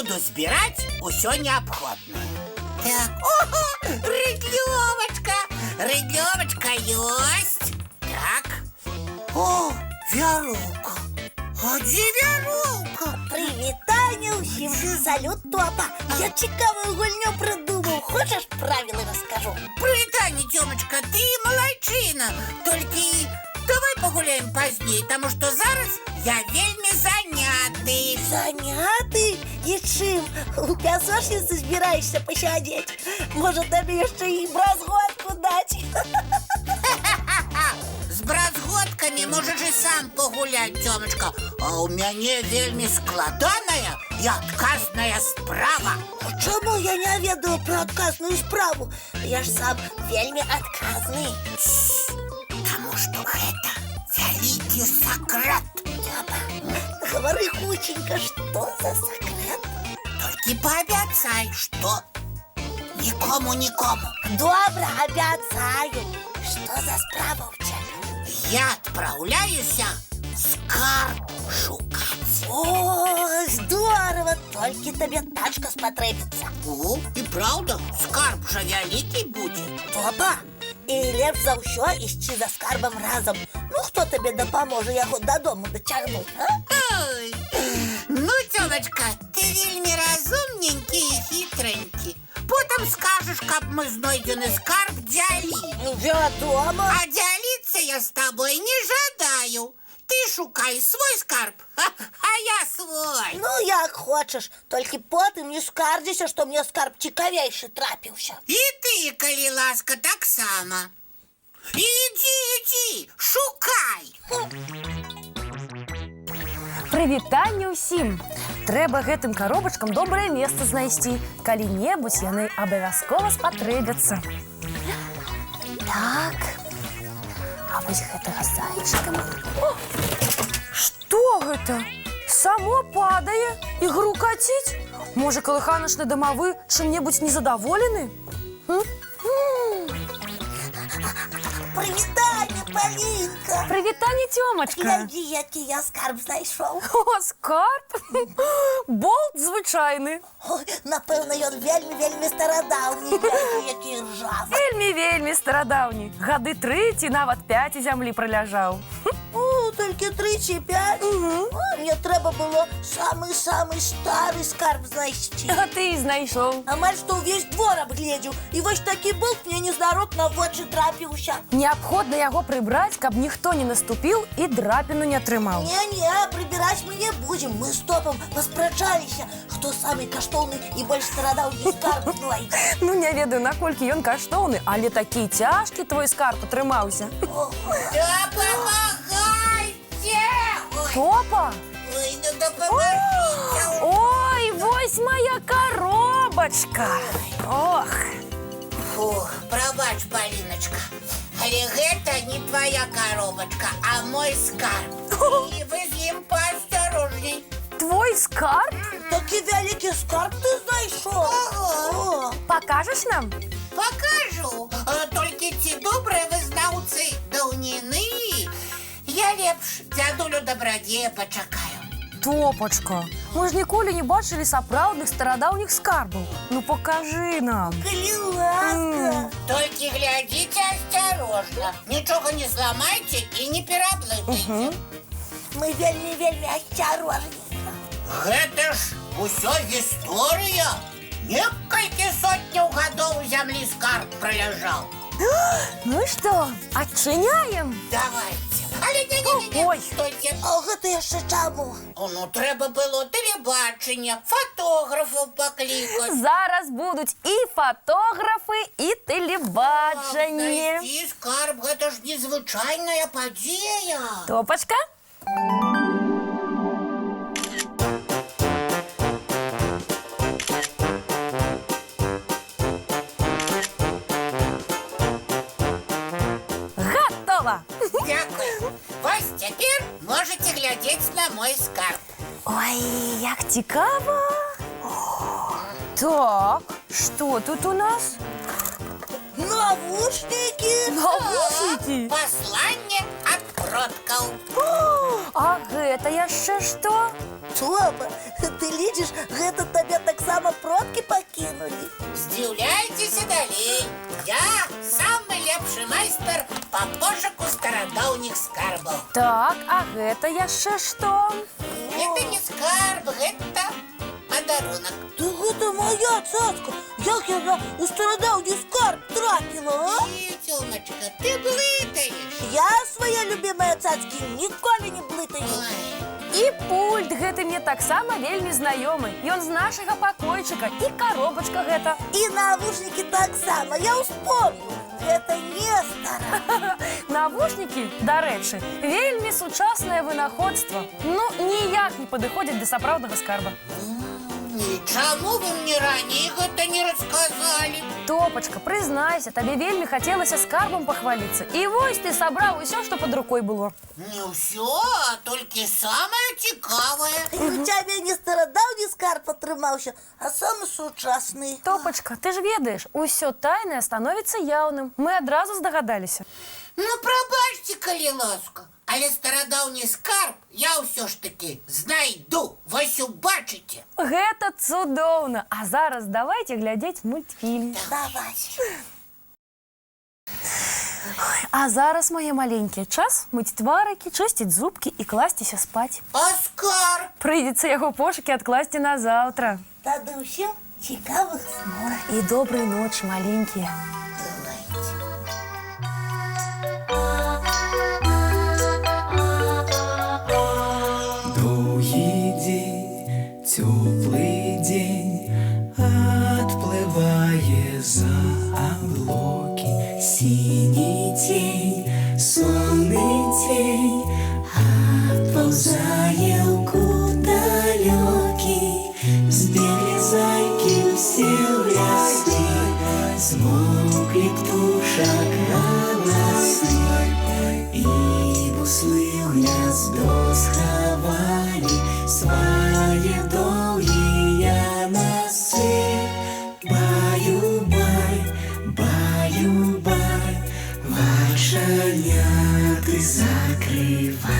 буду збираць усё неабходнае. Так, ого, рыдлёвачка! Рыдлёвачка ёсць. Так. О, вяроўка. А дзе вяроўка? Прывітанне ўсім! Салют, Топа! Я цікавую гульню придумаў. Хочаш, правілы раскажу? Прывітанне, Тёмачка, ты малайчына. Толькі давай пагуляем пазней, таму што зараз я вельмі заняты. Заняты? І чым? У пясочніцы збіраешся пасядзець? Можа, табе яшчэ і бразготку даць? З бразготкамі можаш і сам пагуляць, Тёмачка. А ў мяне вельмі складаная і адказная справа. Чаму я не ведаю пра адказную справу? Я ж сам вельмі адказны. Таму што гэта вялікі сакрэт. Тёпа, гавары хутченька, што за сакрэт? Толькі паабяцай, што нікому. Добра, абяцаю. Што за справа ў цябе? Я адпраўляюся скарб шукаць. О, здорово! Толькі табе тачка спатрэбіцца. О, і праўда, скарб жа вялікі будзе. Топа, і лепш за ўсё ісці за скарбам разам. Ну, хто табе дапаможа яго дадому дацягнуць, а? Ой, ну, Тёмачка, ты вельмі разумненькі і хітранькі. Потым скажаш, каб мы знойдзены скарб дзялілі. Ну, вядома. А дзяліцца я з табой не жадаю. Ты шукай свой скарб, а я свой. Ну, як хочаш, толькі потым не скардзіся, што мне скарб цікавейшы трапіўся. І ты, калі ласка, таксама. Ідзі, шукай. Прывітанне ўсім! Трэба гэтым каробачкам добрае месца знайсці. Калі-небудзь яны абавязкова спатрэбяцца. Так. А вось гэтага зайчыка. Што гэта? Само падае і грукаціць? Можа, калыханашны дамавы чым-небудзь незадаволены? Прывітанне, Палінка! Прывітанне, Тёмачка! Глядзі, які я скарб знайшоў. О, скарб? Болт звычайны. Ой, напэўна, ён вельмі старадаўні, які ржавы. Вельмі старадаўні. Гады 3 ці нават 5 у зямлі праляжаў. О, толькі 3 ці 5? Мне трэба было самы стары скарб знайсці. А ты і знайшоў. Амаль што ўвесь двор абгледзеў. І вось такі болт мне незнарок на вочы трапіўся. Неабходна яго прыбраць, каб ніхто не наступіў і драпіну не атрымаў. Не, прыбіраць мы не будзем. Мы з Топам паспрачаліся, хто самы каштоўны і больш старадаўні скарб знойдзе. Ну, не ведаю, наколькі ён каштоўны, але такі цяжкі твой скарб атрымаўся. Дапамагайце! Топа! Ой, ну дапамагайце! Ой, вось моя коробачка! Ох! Фух, прабач, Паліначка, але гэта не твоя коробачка, а мой скарб. І вы з ім паасцярожней. Твой скарб? Такі вялікі скарб ты знайшоў. Ага. Покажеш нам? Покажу. Толькі ці добрыя вы знаўцы даўніны. Я лепш дзядулю Дабрадзея пачакаю. Топачка, мы ж ніколі не бачылі сапраўдных старадаўніх скарбаў. Ну, покажи нам. Калі ласка. Толькі глядзіце асцярожна. Нічога не зламайце і не пераблытайце. Мы вельмі асцярожненька. Гэта ж усё гісторыя. Некалькі сотняў гадоў у зямлі скарб праляжаў. Ну што, адчыняем? Давайте. Але не. Ой. Стойте. А гэта яшчэ чаму? Ну, трэба было тэлебачання, фотографаў паклікаць. Зараз будуць і фотографы, і тэлебачанне. Знайсці скарб, гэта ж незвычайная падзея. Топачка? Готово! Дякую. Вось цяпер можете глядзець на мой скарб. Ой, як цікава! Так, што тут у нас? Навушники! Навушники? Пасланне ад продкаў. А гэта яшчэ што? То Тома, ты лічыш, гэта табе таксама продкі пакінулі? Здзіўляйцеся далей. Я самы лепшы майстар па пошуку старадаўніх скарбаў. Так, а гэта яшчэ што? Гэта не скарб, гэта падарунак. Да гэта моя цацка! Як яна у старадаўні скарб трапіла, а? І, Тёмачка, ты блытаеш. Я свае любімыя цацкі ніколі не блытаю. Ой, І пульт гэты мне таксама вельмі знаёмы. Ён з нашага пакойчыка, і коробачка гэта. І навушнікі таксама, я ўспомню. Гэта не стара. Навушнікі, дарэчы, вельмі сучаснае вынаходства. Ну, ніяк не падыходзяць да сапраўднага скарба. і чаму вы мне раней гэта не расказалі? Топачка, прызнайся, табе вельмі хацелася скарбам пахваліцца. І вось ты сабраў усё, што пад рукой было. Не ўсё, а толькі самае цікавае. У цябе не старадаўні скарб атрымаўся, а самы сучасны. Топачка, ты ж ведаеш, усё тайнае становіцца яўным. Мы адразу здагадаліся. Ну, прабачце, калі ласка. Але старадаўні скарб я ўсё ж такі знайду. Вось убачыце. Гэта цудоўна. А зараз давайце глядзець мультфільм. Давай. А зараз, мае маленькія, час мыць тварыкі, чысціць зубкі і класціся спаць. А скарб? Прыйдзецца яго пошукі адкласці на заўтра. Тады ўсё цікавых снов. І добрай ночы, маленькія. Долгий день, теплый день, отплывая за облаки. Синий тень, сонный тень, отползая в далекий. Сбегли зайки все в леса, смолкли птушек голосы. И буслы в гнездо сховали свои долгие носы. Баю-бай, баю-бай, ваши няты закрывай.